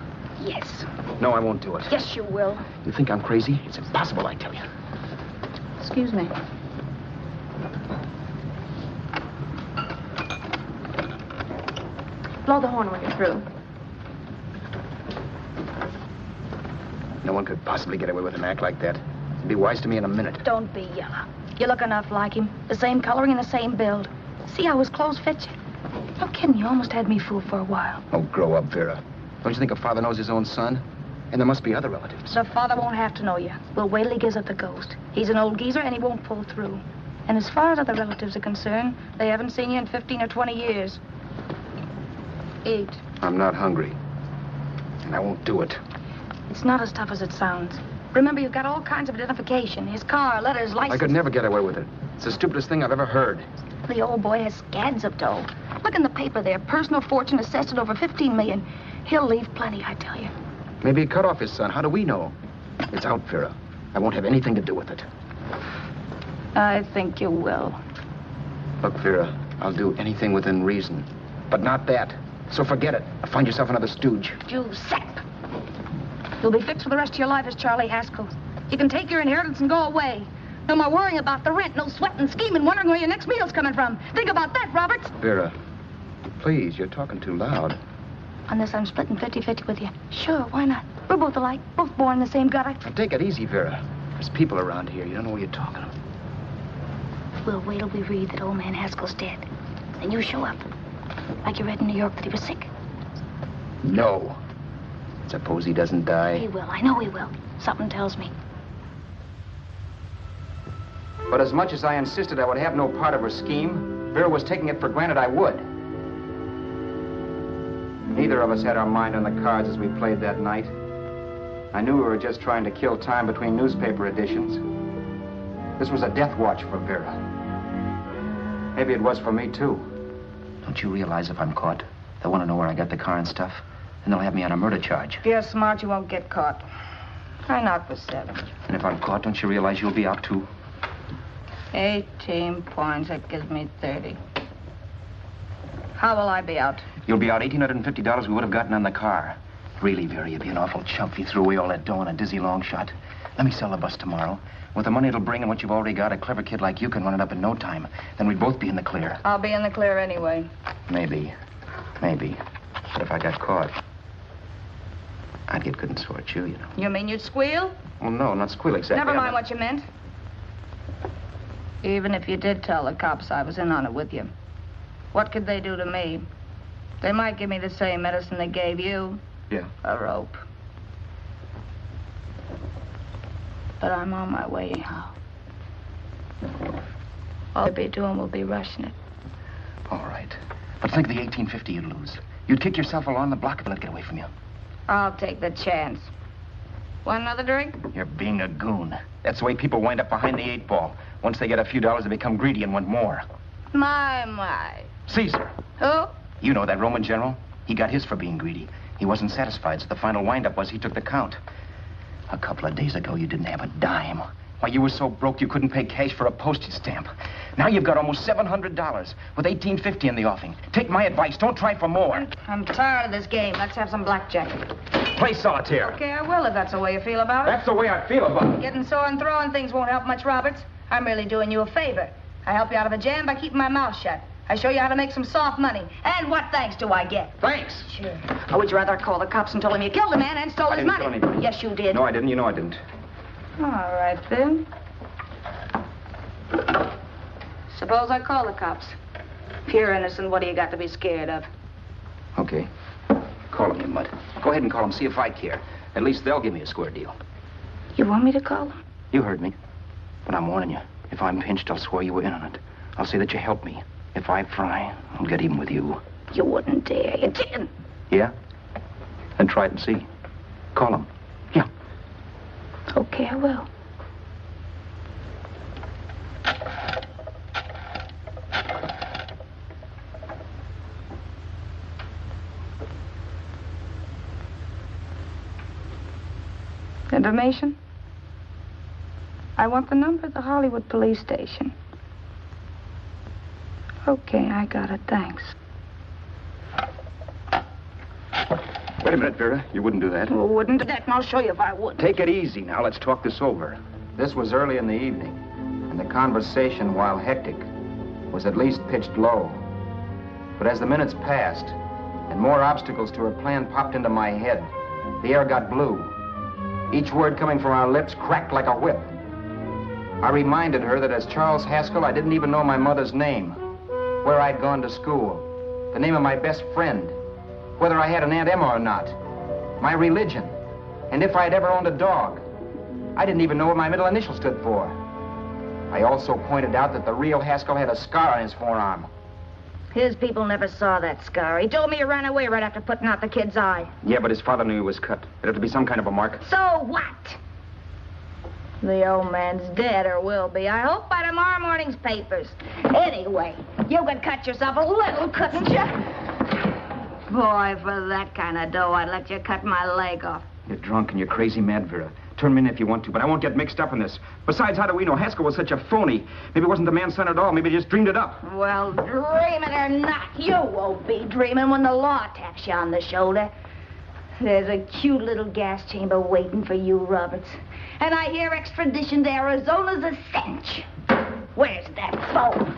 Yes. No, I won't do it. Yes, you will. You think I'm crazy? It's impossible, I tell you. Excuse me. Blow the horn when you're through. No one could possibly get away with an act like that. It'd be wise to me in a minute. Don't be yellow. You look enough like him. The same coloring and the same build. See how his clothes fit you? No kidding, you almost had me fooled for a while. Oh, grow up, Vera. Don't you think a father knows his own son? And there must be other relatives. The father won't have to know you. We'll wait till he gives up the ghost. He's an old geezer and he won't pull through. And as far as other relatives are concerned, they haven't seen you in 15 or 20 years. Eat. I'm not hungry. And I won't do it. It's not as tough as it sounds. Remember, you've got all kinds of identification. His car, letters, license. I could never get away with it. It's the stupidest thing I've ever heard. The old boy has scads of dough. Look in the paper there. Personal fortune assessed at over $15 million. He'll leave plenty, I tell you. Maybe he cut off his son. How do we know? It's out, Vera. I won't have anything to do with it. I think you will. Look, Vera, I'll do anything within reason. But not that. So forget it. Find yourself another stooge. You sap. You'll be fixed for the rest of your life as Charlie Haskell. You can take your inheritance and go away. No more worrying about the rent, no sweating, scheming, wondering where your next meal's coming from. Think about that, Roberts. Vera, please, you're talking too loud. On this, I'm splitting 50-50 with you. Sure, why not? We're both alike, both born in the same gutter. Now, take it easy, Vera. There's people around here. You don't know what you're talking about. We'll wait till we read that old man Haskell's dead. Then you show up. Like you read in New York that he was sick. No. Suppose he doesn't die. He will. I know he will. Something tells me. But as much as I insisted I would have no part of her scheme, Vera was taking it for granted I would. Neither of us had our mind on the cards as we played that night. I knew we were just trying to kill time between newspaper editions. This was a death watch for Vera. Maybe it was for me, too. Don't you realize if I'm caught, they'll want to know where I got the car and stuff, and they'll have me on a murder charge. If you're smart, you won't get caught. I knock for 7. And if I'm caught, don't you realize you'll be out, too? 18 points. That gives me 30. How will I be out? You'll be out $1,850 we would have gotten on the car. Really, Vera, you'd be an awful chump if you threw away all that dough on a dizzy long shot. Let me sell the bus tomorrow. With the money it'll bring and what you've already got, a clever kid like you can run it up in no time. Then we'd both be in the clear. I'll be in the clear anyway. Maybe. Maybe. But if I got caught, I'd get good and sore at you, you know. You mean you'd squeal? Well, no, not squeal exactly. Never mind what you meant. Even if you did tell the cops I was in on it with you, what could they do to me? They might give me the same medicine they gave you. Yeah. A rope. But I'm on my way out. All they'll be doing will be rushing it. All right. But think of the $1,850 you'd lose. You'd kick yourself along the block if they let it get away from you. I'll take the chance. Want another drink? You're being a goon. That's the way people wind up behind the 8 ball. Once they get a few dollars, they become greedy and want more. My. Caesar. Who? You know that Roman general? He got his for being greedy. He wasn't satisfied, so the final wind-up was he took the count. A couple of days ago, you didn't have a dime. Why, you were so broke you couldn't pay cash for a postage stamp. Now you've got almost $700 with $1,850 in the offing. Take my advice. Don't try for more. I'm tired of this game. Let's have some blackjack. Play solitaire. Okay, I will if that's the way you feel about it. That's the way I feel about it. Getting sore and throwing things won't help much, Roberts. I'm really doing you a favor. I help you out of a jam by keeping my mouth shut. I show you how to make some soft money. And what thanks do I get? Thanks. Sure. Or would you rather call the cops and told him you killed the man and stole his money? I didn't kill anybody. Yes, you did. No, I didn't. You know I didn't. All right, then. Suppose I call the cops. If you're innocent, what do you got to be scared of? Okay. Call them, you mutt. Go ahead and call them. See if I care. At least they'll give me a square deal. You want me to call them? You heard me. But I'm warning you. If I'm pinched, I'll swear you were in on it. I'll say that you helped me. If I fry, I'll get even with you. You wouldn't dare. You chicken. Yeah? Then try it and see. Call them. Yeah. Okay, I will. Information? I want the number of the Hollywood police station. Okay, I got it. Thanks. Wait a minute, Vera. You wouldn't do that. Well, wouldn't that? And I'll show you if I would. Take it easy now. Let's talk this over. This was early in the evening, and the conversation, while hectic, was at least pitched low. But as the minutes passed, and more obstacles to her plan popped into my head, the air got blue. Each word coming from our lips cracked like a whip. I reminded her that as Charles Haskell, I didn't even know my mother's name, where I'd gone to school, the name of my best friend, whether I had an Aunt Emma or not, my religion, and if I'd ever owned a dog. I didn't even know what my middle initial stood for. I also pointed out that the real Haskell had a scar on his forearm. His people never saw that scar. He told me he ran away right after putting out the kid's eye. Yeah, but his father knew he was cut. It'd have to be some kind of a mark. So what? The old man's dead, or will be. I hope by tomorrow morning's papers. Anyway, you could cut yourself a little, couldn't you? Boy, for that kind of dough, I'd let you cut my leg off. You're drunk and you're crazy mad, Vera. Turn me in if you want to, but I won't get mixed up in this. Besides, how do we know Haskell was such a phony? Maybe it wasn't the man's son at all. Maybe he just dreamed it up. Well, dreaming or not, you won't be dreaming when the law taps you on the shoulder. There's a cute little gas chamber waiting for you, Roberts. And I hear extradition to Arizona's a cinch. Where's that phone?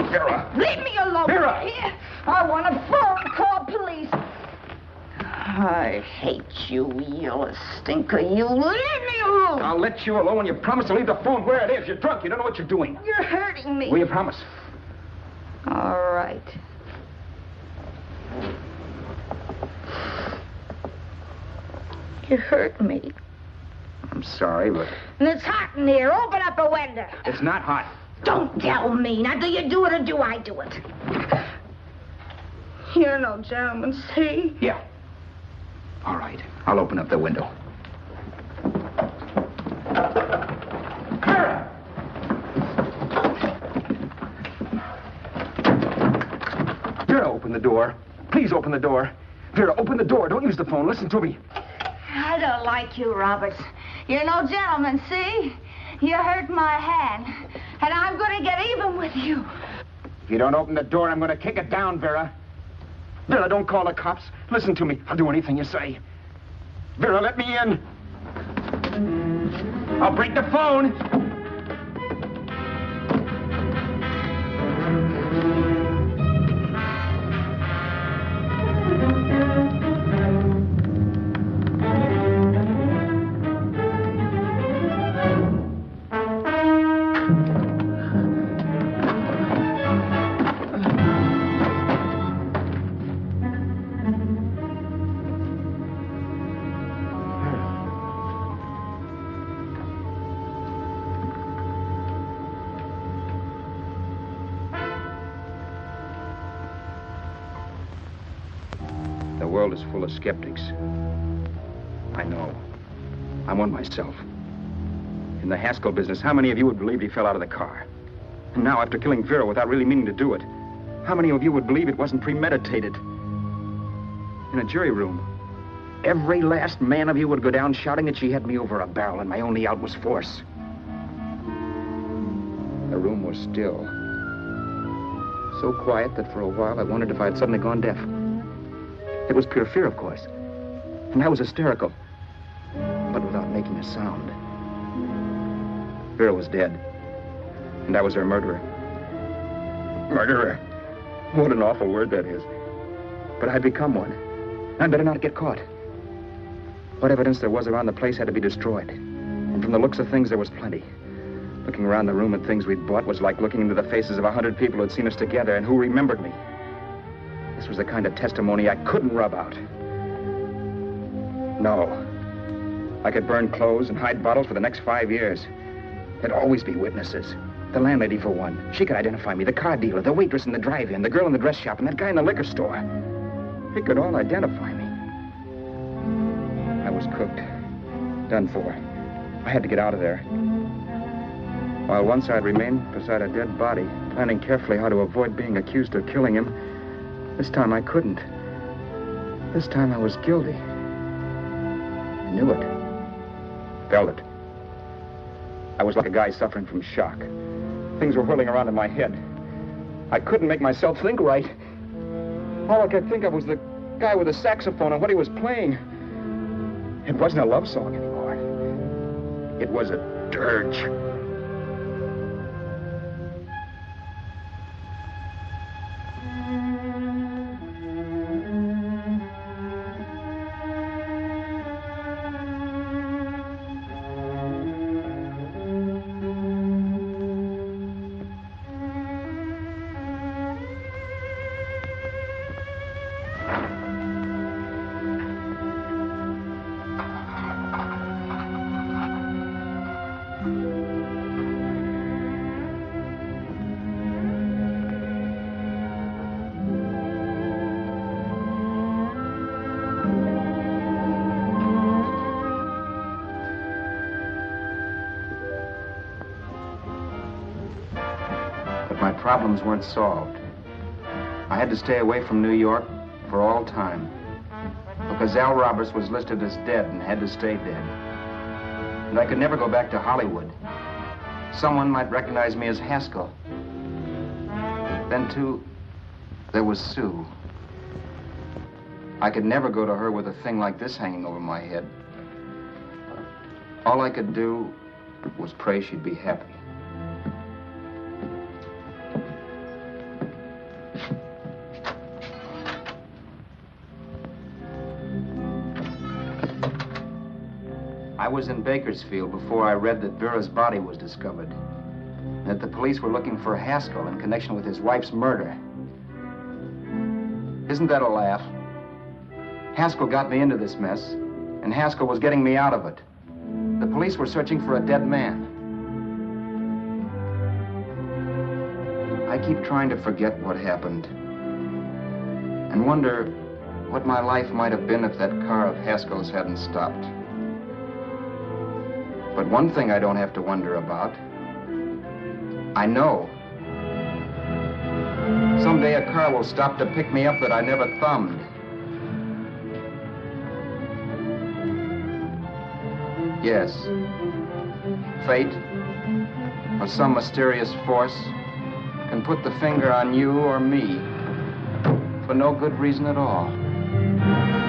Vera! Leave me alone. Vera! Here. I want a phone. Call police. I hate you, yellow stinker. You leave me alone. I'll let you alone when you promise to leave the phone where it is. You're drunk. You don't know what you're doing. You're hurting me. Will you promise? All right. You hurt me. I'm sorry, but... And it's hot in here. Open up a window. It's not hot. Don't tell me. Now, do you do it or do I do it? You're no gentleman, see? Yeah. All right. I'll open up the window. Vera! open the door. Please open the door. Vera, open the door. Don't use the phone. Listen to me. I don't like you, Roberts. You're no gentleman, see? You hurt my hand, and I'm going to get even with you. If you don't open the door, I'm going to kick it down, Vera. Vera, don't call the cops. Listen to me. I'll do anything you say. Vera, let me in. I'll break the phone. The world is full of skeptics. I know. I'm one myself. In the Haskell business, how many of you would believe he fell out of the car? And now, after killing Vera without really meaning to do it, how many of you would believe it wasn't premeditated? In a jury room, every last man of you would go down shouting that she had me over a barrel and my only out was force. The room was still. So quiet that for a while I wondered if I had suddenly gone deaf. It was pure fear, of course. And I was hysterical, but without making a sound. Vera was dead, and I was her murderer. Murderer. What an awful word that is. But I'd become one. I'd better not get caught. What evidence there was around the place had to be destroyed. And from the looks of things, there was plenty. Looking around the room at things we'd bought was like looking into the faces of 100 people who'd seen us together and who remembered me. This was the kind of testimony I couldn't rub out. No. I could burn clothes and hide bottles for the next 5 years. There'd always be witnesses. The landlady, for one. She could identify me. The car dealer, the waitress in the drive-in, the girl in the dress shop, and that guy in the liquor store. They could all identify me. I was cooked. Done for. I had to get out of there. While once I'd remained beside a dead body, planning carefully how to avoid being accused of killing him, this time I couldn't. This time I was guilty. I knew it. Felt it. I was like a guy suffering from shock. Things were whirling around in my head. I couldn't make myself think right. All I could think of was the guy with the saxophone and what he was playing. It wasn't a love song anymore. It was a dirge. My problems weren't solved. I had to stay away from New York for all time. Because Al Roberts was listed as dead and had to stay dead. And I could never go back to Hollywood. Someone might recognize me as Haskell. Then, too, there was Sue. I could never go to her with a thing like this hanging over my head. All I could do was pray she'd be happy. I was in Bakersfield before I read that Vera's body was discovered, and that the police were looking for Haskell in connection with his wife's murder. Isn't that a laugh? Haskell got me into this mess, and Haskell was getting me out of it. The police were searching for a dead man. I keep trying to forget what happened, and wonder what my life might have been if that car of Haskell's hadn't stopped. But one thing I don't have to wonder about. I know. Someday a car will stop to pick me up that I never thumbed. Yes. Fate, or some mysterious force, can put the finger on you or me for no good reason at all.